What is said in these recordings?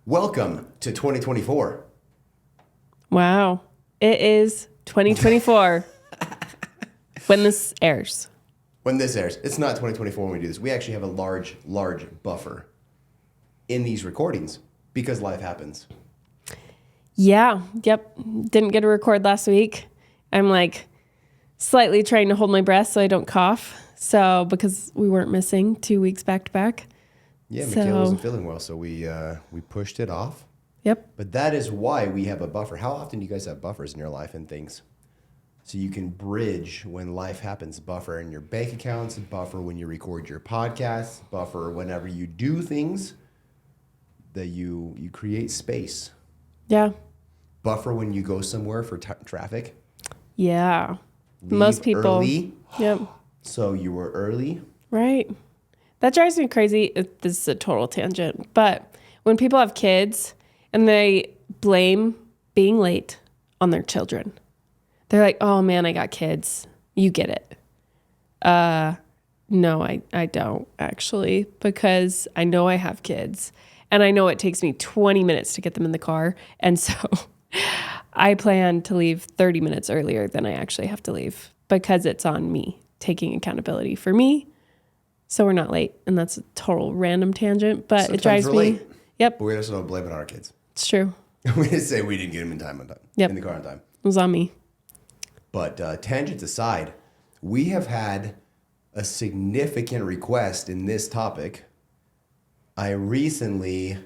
Welcome to 2024. Wow. It is 2024 when this airs. When this airs, it's not 2024 when we do this. We actually have a large buffer in these recordings because life happens. Yeah. Yep. Didn't get a record last week. I'm like slightly trying to hold my breath so I don't cough. So because we weren't missing 2 weeks back to back. Yeah, Michaela wasn't feeling well, so we pushed it off. Yep. But that is why we have a buffer. How often do you guys have buffers in your life and things? So you can bridge when life happens. Buffer in your bank accounts, buffer when you record your podcasts, buffer whenever you do things that you create space. Yeah. Buffer when you go somewhere for traffic. Yeah. Leave Most people. early. Yep. So you were early. Right. That drives me crazy. This is a total tangent. But when people have kids and they blame being late on their children, they're like, oh man, I got kids. You get it. No, I don't actually, because I know I have kids and I know it takes me 20 minutes to get them in the car. And so I plan to leave 30 minutes earlier than I actually have to leave because it's on me taking accountability for me. So we're not late. And that's a total random tangent, but Sometimes it drives we're me. late, Yep. but we just don't blame it on our kids. It's true. We just say we didn't get them in time on time. Yep. In the car on time. It was on me. But tangents aside, we have had a significant request in this topic. I recently,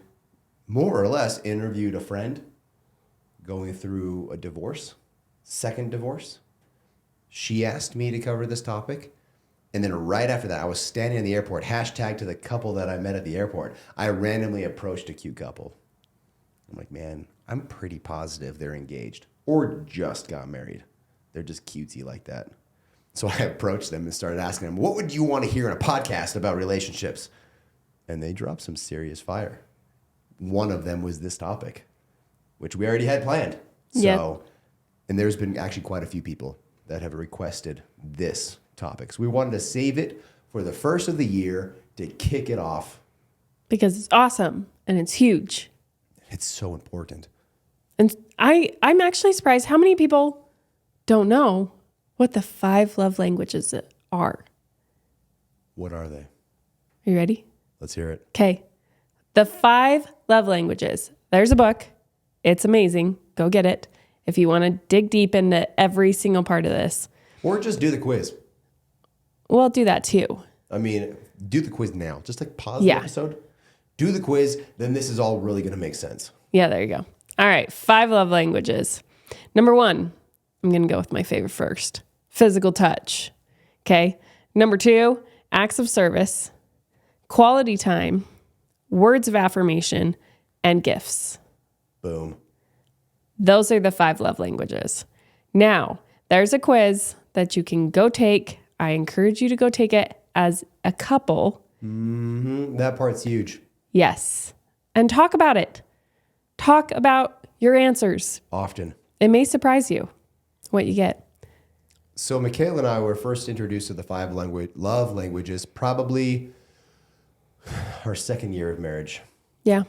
more or less, interviewed a friend going through a divorce, second divorce. She asked me to cover this topic. And then right after that, I was standing in the airport, hashtag to the couple that I met at the airport. I randomly approached a cute couple. I'm like, man, I'm pretty positive they're engaged or just got married. They're just cutesy like that. So I approached them and started asking them, what would you want to hear in a podcast about relationships? And they dropped some serious fire. One of them was this topic, which we already had planned. So, Yep. And there's been actually quite a few people that have requested this topic. So we wanted to save it for the first of the year to kick it off. Because it's awesome and it's huge. It's so important. And I'm actually surprised how many people don't know what the 5 love languages are. What are they? Are you ready? Let's hear it. Okay. The 5 love languages. There's a book. It's amazing. Go get it. If you want to dig deep into every single part of this. Or just do the quiz. We'll do that too. I mean, do the quiz now. Just like pause the Yeah. episode. Do the quiz. Then this is all really going to make sense. Yeah, there you go. All right. 5 love languages. Number 1, I'm going to go with my favorite first. Physical touch. Okay. Number 2, acts of service, quality time, words of affirmation, and gifts. Boom. Those are the 5 love languages. Now, there's a quiz that you can go take. I encourage you to go take it as a couple. Mm-hmm. That part's huge. Yes. And talk about it. Talk about your answers. Often. It may surprise you what you get. So Michaela and I were first introduced to the 5 love languages probably our second year of marriage. Yeah.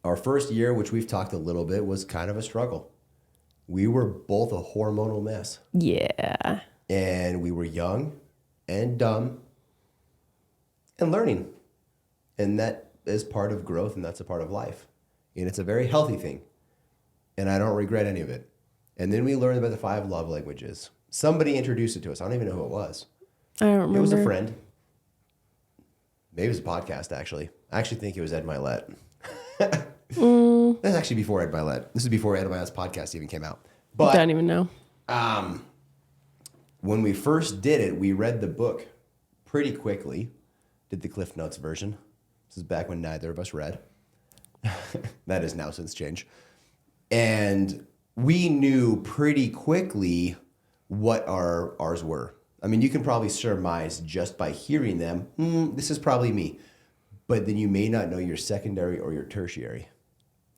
Our first year, which we've talked a little bit, was kind of a struggle. We were both a hormonal mess. Yeah. And we were young and dumb and learning. And that is part of growth and that's a part of life. And it's a very healthy thing. And I don't regret any of it. And then we learned about the 5 love languages. Somebody introduced it to us. I don't even know who it was. I don't remember. It was a friend. Maybe it was a podcast, actually. I actually think it was Ed Milet. That's actually before Ed Milet. This is before Ed Milet's podcast even came out. But don't even know. When we first did it, we read the book pretty quickly. Did the Cliff Notes version. This is back when neither of us read. That has now since changed. And we knew pretty quickly what ours were. I mean, you can probably surmise just by hearing them, this is probably me. But then you may not know your secondary or your tertiary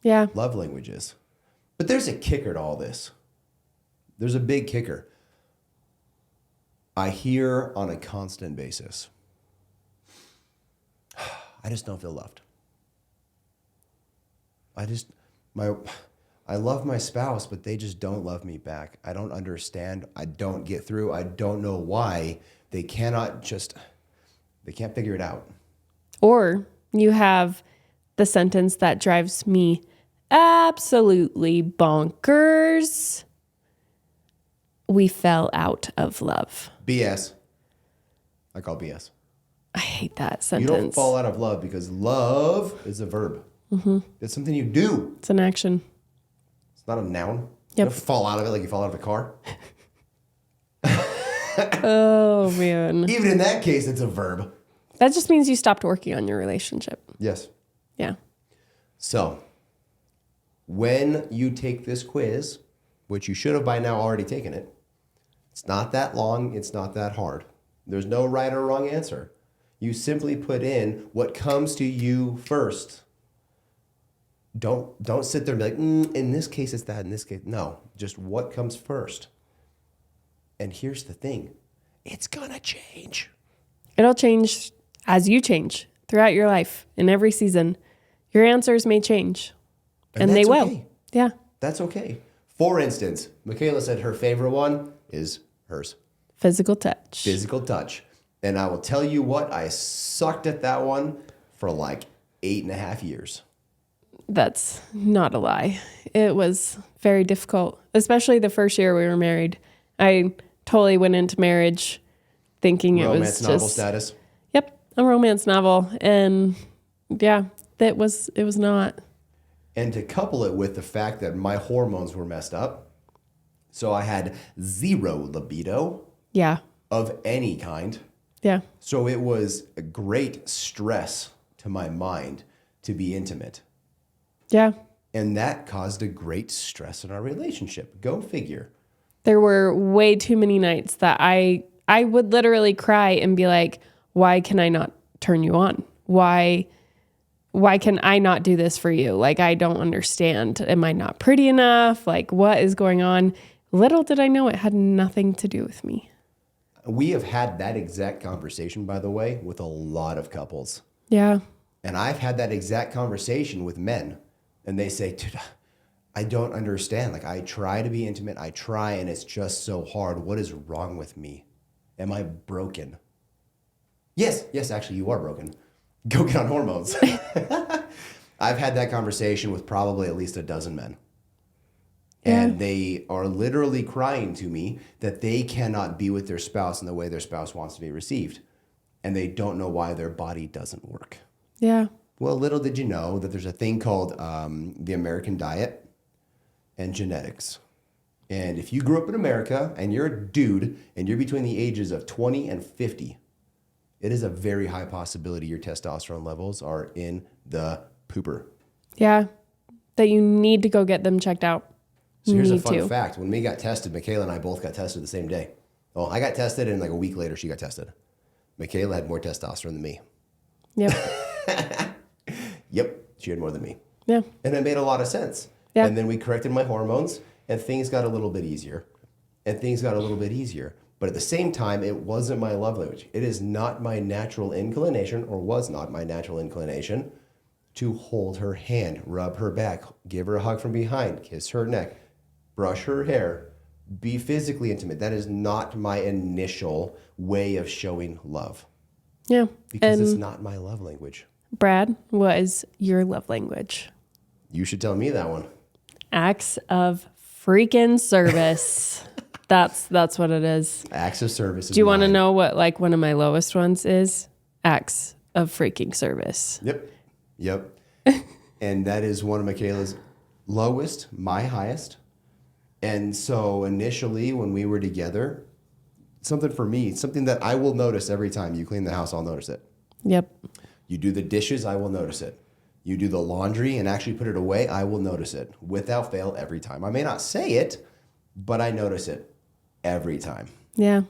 Yeah. love languages. But there's a kicker to all this. There's a big kicker. I hear on a constant basis, I just don't feel loved. I just, my, I love my spouse, but they just don't love me back. I don't understand. I don't get through. I don't know why they can't figure it out. Or you have the sentence that drives me absolutely bonkers. We fell out of love. BS. I call BS. I hate that You sentence. don't fall out of love because love is a verb. Mm-hmm. It's something you do. It's an action. It's not a noun. Yep. You don't fall out of it like you fall out of a car. Oh, man. Even in that case, it's a verb. That just means you stopped working on your relationship. Yes. Yeah. So, when you take this quiz, which you should have by now already taken it, it's not that long, it's not that hard. There's no right or wrong answer. You simply put in what comes to you first. Don't sit there and be like, in this case it's that, in this case. No, just what comes first. And here's the thing. It's gonna change. It'll change as you change throughout your life in every season. Your answers may change. And they that's will. okay. Yeah. That's okay. For instance, Michaela said her favorite one is hers. Physical touch. Physical touch. And I will tell you what, I sucked at that one for like 8.5 years. That's not a lie. It was very difficult, especially the first year we were married. I totally went into marriage thinking it was Romance just... novel status. Yep, a romance novel. And yeah, it was not. And to couple it with the fact that my hormones were messed up, so I had zero libido Yeah. of any kind. Yeah. So it was a great stress to my mind to be intimate. Yeah. And that caused a great stress in our relationship. Go figure. There were way too many nights that I would literally cry and be like, why can I not turn you on? Why can I not do this for you? Like, I don't understand. Am I not pretty enough? Like, what is going on? Little did I know it had nothing to do with me. We have had that exact conversation, by the way, with a lot of couples. Yeah. And I've had that exact conversation with men. And they say, dude, I don't understand. Like, I try to be intimate. I try, and it's just so hard. What is wrong with me? Am I broken? Yes, actually, you are broken. Go get on hormones. I've had that conversation with probably at least a dozen men. Yeah. And they are literally crying to me that they cannot be with their spouse in the way their spouse wants to be received. And they don't know why their body doesn't work. Yeah. Well, little did you know that there's a thing called the American diet and genetics. And if you grew up in America and you're a dude and you're between the ages of 20 and 50, it is a very high possibility your testosterone levels are in the pooper. Yeah. That you need to go get them checked out. So here's a fun fact. When we got tested, Michaela and I both got tested the same day. Well, I got tested and like a week later she got tested. Michaela had more testosterone than me. Yep. Yep, she had more than me. Yeah. And it made a lot of sense. Yeah. And then we corrected my hormones and things got a little bit easier. But at the same time, it wasn't my love language. It is not my natural inclination, or was not my natural inclination, to hold her hand, rub her back, give her a hug from behind, kiss her neck, brush her hair, be physically intimate. That is not my initial way of showing love. Yeah. Because and it's not my love language. Brad, what is your love language? You should tell me that one. Acts of freaking service. That's what it is. Acts of service. Do you want to know what like one of my lowest ones is? Acts of freaking service. Yep. And that is one of Michaela's lowest, my highest. And so initially when we were together, something for me, something that I will notice every time you clean the house, I'll notice it. Yep. You do the dishes, I will notice it. You do the laundry and actually put it away, I will notice it. Without fail, every time. I may not say it, but I notice it every time. Yeah.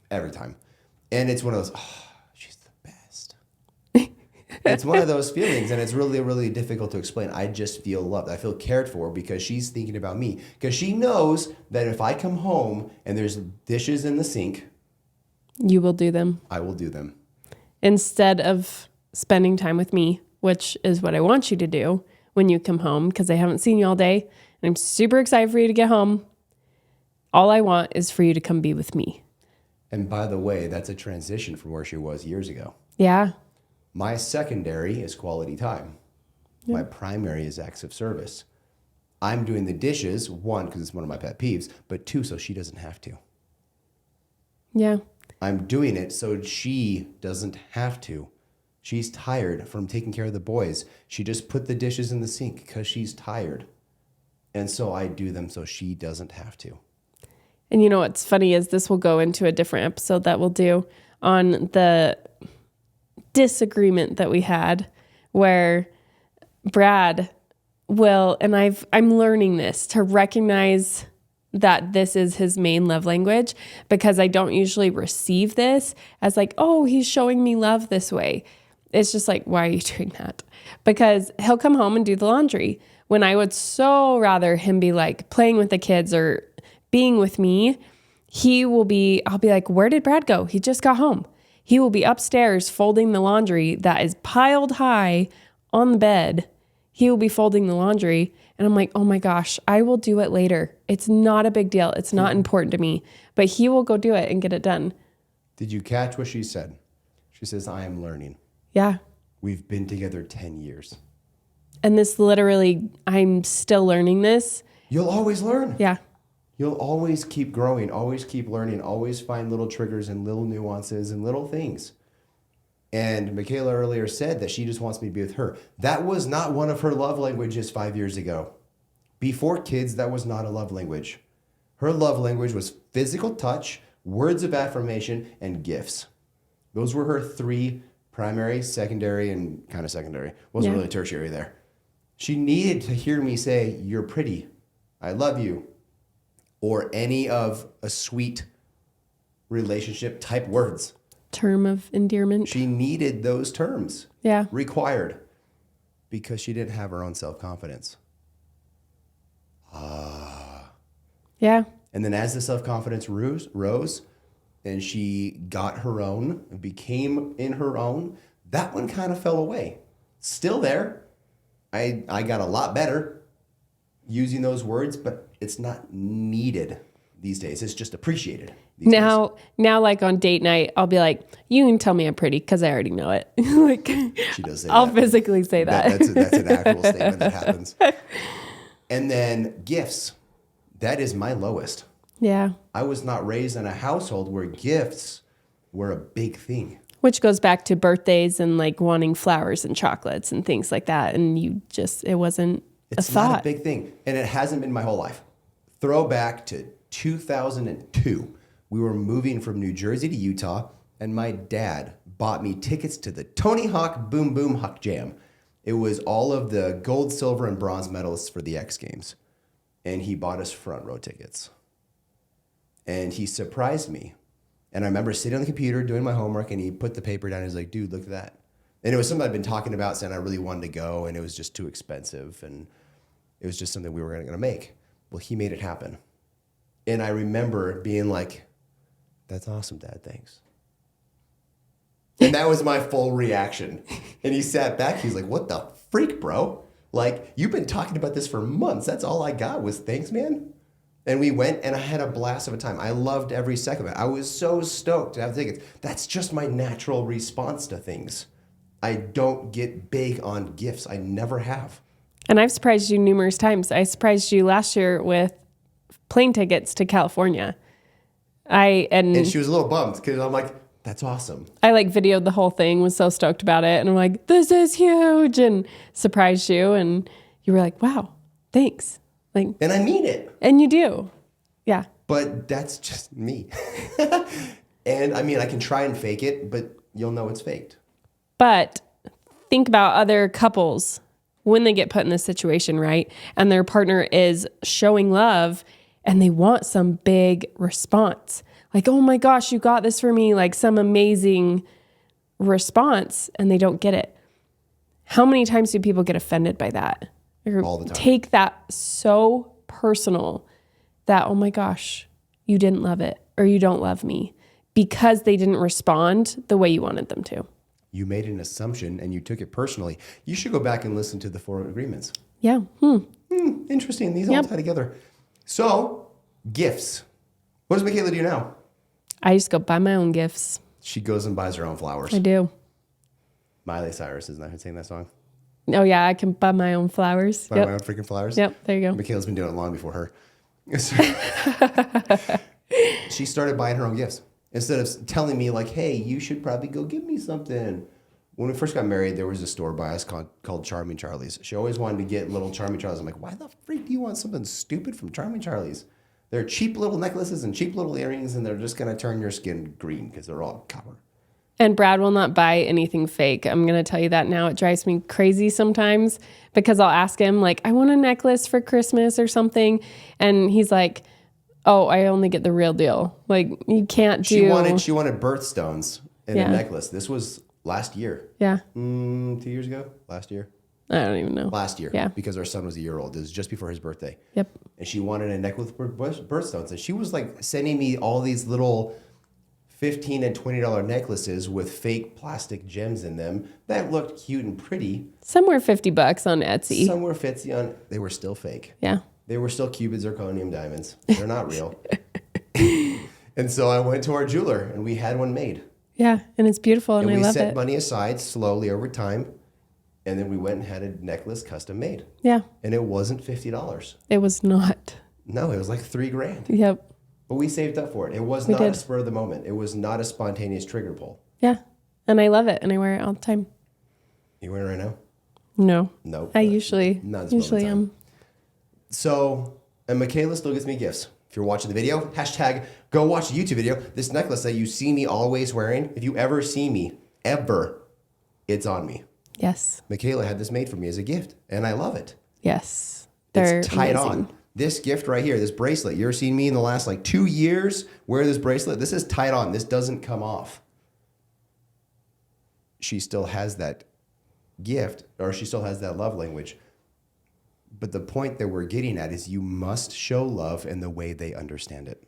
Every time. And it's one of those, oh, she's the best. It's one of those feelings, and it's really, really difficult to explain. I just feel loved. I feel cared for because she's thinking about me. Because she knows that if I come home and there's dishes in the sink, You will do them. I will do them. Instead of spending time with me, which is what I want you to do. when you come home because I haven't seen you all day. And I'm super excited for you to get home. All I want is for you to come be with me. And by the way, that's a transition from where she was years ago. Yeah. My secondary is quality time. Yeah. My primary is acts of service. I'm doing the dishes, one, because it's one of my pet peeves, but two, so she doesn't have to. Yeah. I'm doing it so she doesn't have to. She's tired from taking care of the boys. She just put the dishes in the sink because she's tired. And so I do them so she doesn't have to. And you know what's funny is this will go into a different episode that we'll do on the disagreement that we had where Brad will, and I'm learning this to recognize that this is his main love language because I don't usually receive this as like, oh, he's showing me love this way. It's just like, why are you doing that? Because he'll come home and do the laundry when I would so rather him be like playing with the kids or being with me. I'll be like, where did Brad go? He just got home. He will be upstairs folding the laundry that is piled high on the bed. He will be folding the laundry. And I'm like, oh my gosh, I will do it later. It's not a big deal. It's not important to me, but he will go do it and get it done. Did you catch what she said? She says, I am learning. Yeah. We've been together 10 years. And this literally, I'm still learning this. You'll always learn. Yeah. You'll always keep growing, always keep learning, always find little triggers and little nuances and little things. And Michaela earlier said that she just wants me to be with her. That was not one of her love languages 5 years ago. Before kids, that was not a love language. Her love language was physical touch, words of affirmation, and gifts. Those were her three primary, secondary, and kind of secondary. Wasn't really tertiary there. She needed to hear me say, you're pretty, I love you, or any of a sweet relationship type words. Term of endearment. She needed those terms. Yeah. Required. Because she didn't have her own self-confidence. Yeah. And then as the self-confidence rose and she got her own, became in her own, that one kind of fell away. Still there. I got a lot better using those words, but it's not needed these days. It's just appreciated. Now, like on date night, I'll be like, you can tell me I'm pretty because I already know it. Like, she does say I'll that. physically say that. That's an actual statement that happens. And then gifts. That is my lowest. Yeah. I was not raised in a household where gifts were a big thing. Which goes back to birthdays and like wanting flowers and chocolates and things like that. And it wasn't a thought. It's not a big thing. And it hasn't been my whole life. Throwback to 2002. We were moving from New Jersey to Utah, and my dad bought me tickets to the Tony Hawk Boom Boom Huck Jam. It was all of the gold, silver, and bronze medalists for the X Games. And he bought us front row tickets. And he surprised me. And I remember sitting on the computer doing my homework, and he put the paper down, and he was like, dude, look at that. And it was something I'd been talking about, saying I really wanted to go, and it was just too expensive, and it was just something we were going to make. Well, he made it happen. And I remember being like, that's awesome, Dad, thanks. And that was my full reaction. And he sat back, he's like, what the freak, bro? Like, you've been talking about this for months. That's all I got was thanks, man. And we went, and I had a blast of a time. I loved every second of it. I was so stoked to have tickets. That's just my natural response to things. I don't get big on gifts. I never have. And I've surprised you numerous times. I surprised you last year with plane tickets to California. And she was a little bummed because I'm like, that's awesome. I like videoed the whole thing, was so stoked about it. And I'm like, this is huge, and surprised you. And you were like, wow, thanks. Like, and I mean it. And you do. Yeah. But that's just me. And I mean, I can try and fake it, but you'll know it's faked. But think about other couples when they get put in this situation, right? And their partner is showing love and they want some big response. Like, oh my gosh, you got this for me. Like some amazing response, and they don't get it. How many times do people get offended by that? Or all the time. Take that so personal that, oh my gosh, you didn't love it or you don't love me because they didn't respond the way you wanted them to. You made an assumption and you took it personally. You should go back and listen to the 4 agreements. Yeah. Interesting. These all tie together. So, gifts. What does Michaela do now? I just go buy my own gifts. She goes and buys her own flowers. I do. Miley Cyrus, isn't that who sang that song? Oh, yeah. I can buy my own flowers. Buy my own freaking flowers? Yep. There you go. Michaela's been doing it long before her. She started buying her own gifts. Instead of telling me, like, hey, you should probably go get me something. When we first got married, there was a store by us called Charming Charlie's. She always wanted to get little Charming Charlie's. I'm like, why the freak do you want something stupid from Charming Charlie's? They're cheap little necklaces and cheap little earrings, and they're just going to turn your skin green because they're all copper. And Brad will not buy anything fake. I'm going to tell you that now. It drives me crazy sometimes because I'll ask him, like, I want a necklace for Christmas or something. And he's like, oh, I only get the real deal. Like, you can't do... She wanted birthstones in a necklace. This was last year. Yeah. 2 years ago? Last year? I don't even know. Last year. Yeah. Because our son was a year old. It was just before his birthday. Yep. And she wanted a necklace with birthstones. And she was like sending me all these little $15 and $20 necklaces with fake plastic gems in them that looked cute and pretty. Somewhere $50 on Etsy. Somewhere fitsy on. They were still fake. Yeah. They were still cubic zirconium diamonds. They're not real. And so I went to our jeweler and we had one made. Yeah. And it's beautiful and I love it. We set money aside slowly over time. And then we went and had a necklace custom made. Yeah. And it wasn't $50. It was not. No, it was like $3,000. Yep. But we saved up for it. It was not a spur of the moment. It was not a spontaneous trigger pull. Yeah. And I love it. And I wear it all the time. You wearing it right now? No. No. I usually Not am. So, and Michaela still gets me gifts. If you're watching the video, hashtag go watch the YouTube video. This necklace that you see me always wearing, if you ever see me, ever, it's on me. Yes. Michaela had this made for me as a gift, and I love it. Yes. They're It's tied amazing. on. This gift right here, this bracelet, you're seeing me in the last like 2 years wear this bracelet. This is tied on. This doesn't come off. She still has that gift, or she still has that love language. But the point that we're getting at is you must show love in the way they understand it.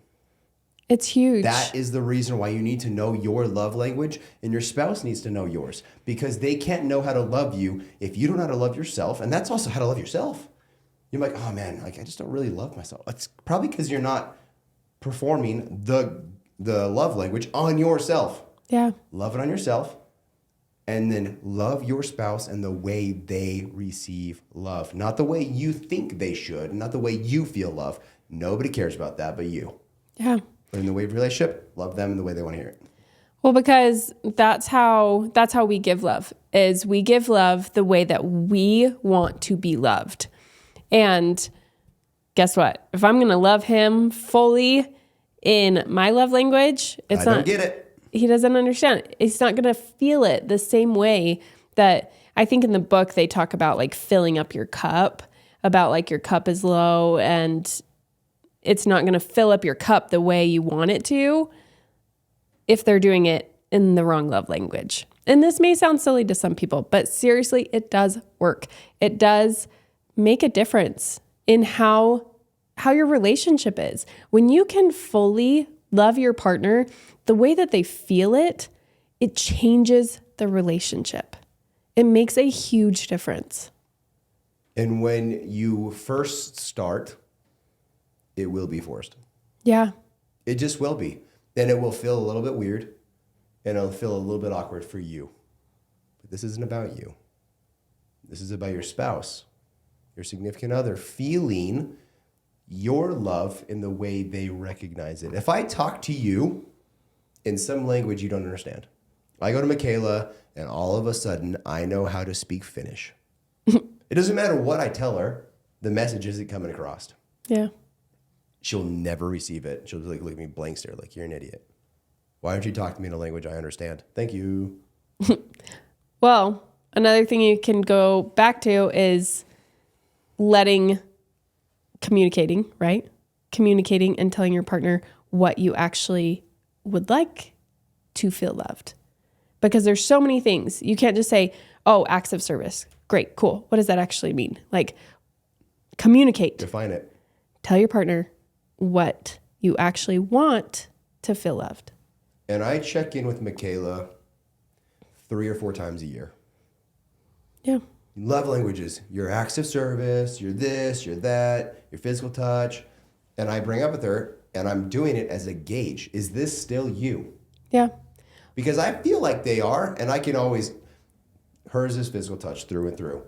It's huge. That is the reason why you need to know your love language, and your spouse needs to know yours, because they can't know how to love you if you don't know how to love yourself. And that's also how to love yourself. You're like, oh man, like I just don't really love myself. It's probably because you're not performing the love language on yourself. Yeah. Love it on yourself, and then love your spouse in the way they receive love. Not the way you think they should, not the way you feel love. Nobody cares about that but you. Yeah. But in the way of relationship, love them in the way they want to hear it. Well, because that's how we give love, is we give love the way that we want to be loved. And guess what? If I'm going to love him fully in my love language, I don't get it. He doesn't understand. He's not going to feel it the same way that I think in the book they talk about like filling up your cup, about like your cup is low and it's not going to fill up your cup the way you want it to if they're doing it in the wrong love language. And this may sound silly to some people, but seriously, it does work. It does make a difference in how your relationship is. When you can fully love your partner the way that they feel it, it changes the relationship. It makes a huge difference. And when you first start, it will be forced. Yeah. It just will be. And it will feel a little bit weird, and it'll feel a little bit awkward for you. But this isn't about you. This is about your spouse, your significant other, feeling your love in the way they recognize it. If I talk to you in some language you don't understand, I go to Michaela, and all of a sudden, I know how to speak Finnish. It doesn't matter what I tell her, the message isn't coming across. Yeah. She'll never receive it. She'll like look at me blank stare, like, you're an idiot. Why don't you talk to me in a language I understand? Thank you. Well, another thing you can go back to is communicating, right? Communicating and telling your partner what you actually would like to feel loved. Because there's so many things. You can't just say, oh, acts of service. Great, cool. What does that actually mean? Like, communicate. Define it. Tell your partner what you actually want to feel loved. And I check in with Michaela 3 or 4 times a year. Yeah. Love languages, your acts of service, your this, your that, your physical touch. And I bring up with her, and I'm doing it as a gauge. Is this still you? Yeah. Because I feel like they are, and I can always, hers is physical touch through and through.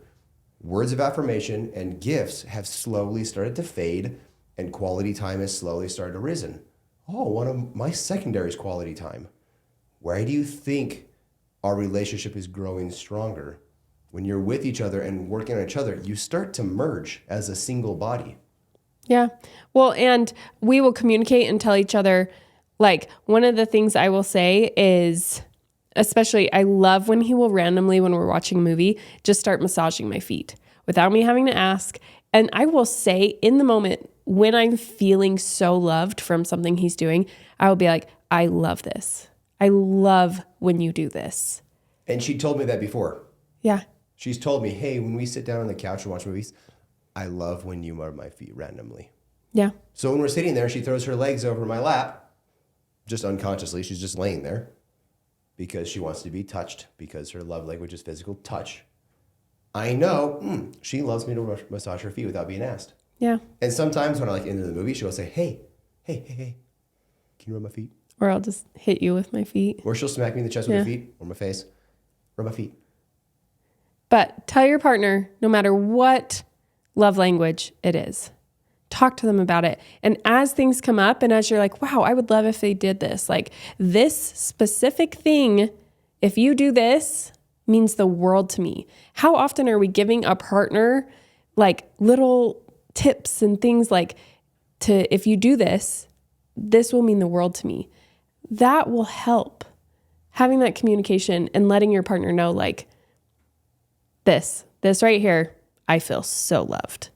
Words of affirmation and gifts have slowly started to fade, and quality time has slowly started to risen. Oh, one of my secondary is quality time. Why do you think our relationship is growing stronger? When you're with each other and working on each other, you start to merge as a single body. Yeah. Well, and we will communicate and tell each other, like, one of the things I will say is, especially, I love when he will randomly, when we're watching a movie, just start massaging my feet without me having to ask. And I will say in the moment when I'm feeling so loved from something he's doing, I will be like, I love this. I love when you do this. And she told me that before. Yeah. She's told me, hey, when we sit down on the couch and watch movies, I love when you rub my feet randomly. Yeah. So when we're sitting there, she throws her legs over my lap, just unconsciously. She's just laying there because she wants to be touched, because her love language is physical touch. I know she loves me to massage her feet without being asked. Yeah. And sometimes when I like into the movie, she'll say, hey, can you rub my feet? Or I'll just hit you with my feet. Or she'll smack me in the chest with her feet or my face. Rub my feet. But tell your partner, no matter what love language it is, talk to them about it. And as things come up and as you're like, wow, I would love if they did this, like this specific thing, if you do this, means the world to me. How often are we giving a partner like little tips and things like, to if you do this, this will mean the world to me. That will help. Having that communication and letting your partner know, like, this right here, I feel so loved.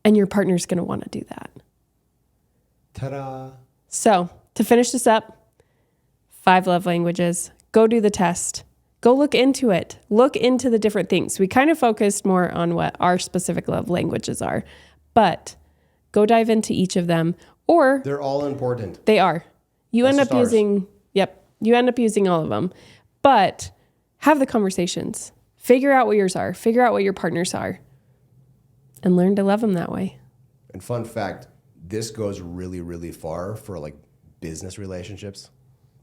And your partner's going to want to do that. Ta-da. So to finish this up, 5 love languages, go do the test. Go look into it. Look into the different things. We kind of focused more on what our specific love languages are, but go dive into each of them, or They're all important. they are. You That's end up just ours. you end up using all of them, but have the conversations. Figure out what yours are. Figure out what your partners are, and learn to love them that way. And fun fact, this goes really, really far for like business relationships,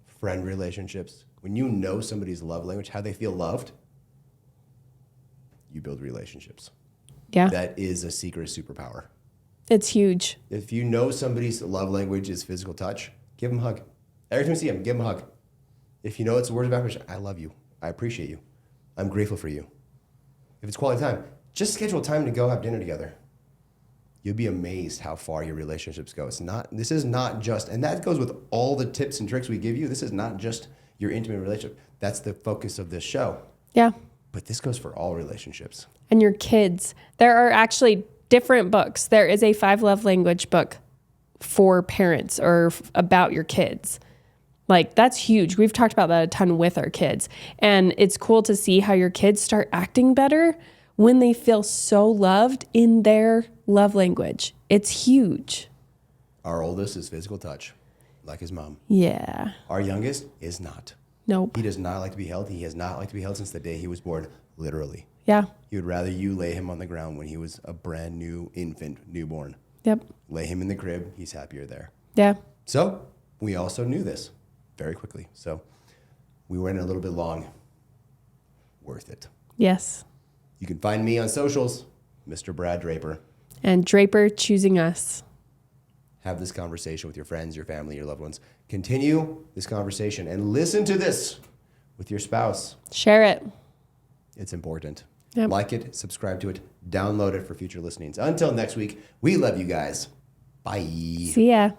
friend relationships. When you know somebody's love language, how they feel loved, you build relationships. Yeah. That is a secret superpower. It's huge. If you know somebody's love language is physical touch, give them a hug. Every time you see them, give them a hug. If you know it's words of affirmation, I love you. I appreciate you. I'm grateful for you. If it's quality time, just schedule time to go have dinner together. You'll be amazed how far your relationships go. This is not just, and that goes with all the tips and tricks we give you. This is not just your intimate relationship. That's the focus of this show. Yeah. But this goes for all relationships. And your kids. There are actually different books. There is a 5 love language book for parents or about your kids. Like, that's huge. We've talked about that a ton with our kids. And it's cool to see how your kids start acting better when they feel so loved in their love language. It's huge. Our oldest is physical touch, like his mom. Yeah. Our youngest is not. Nope. He does not like to be held. He has not liked to be held since the day he was born, literally. Yeah. He would rather you lay him on the ground when he was a brand new infant, newborn. Yep. Lay him in the crib. He's happier there. Yeah. So we also knew this very quickly. So we went a little bit long. Worth it. Yes. You can find me on socials, Mr. Brad Draper. And Draper choosing us. Have this conversation with your friends, your family, your loved ones. Continue this conversation and listen to this with your spouse. Share it. It's important. Yep. Like it, subscribe to it, download it for future listenings. Until next week, we love you guys. Bye. See ya.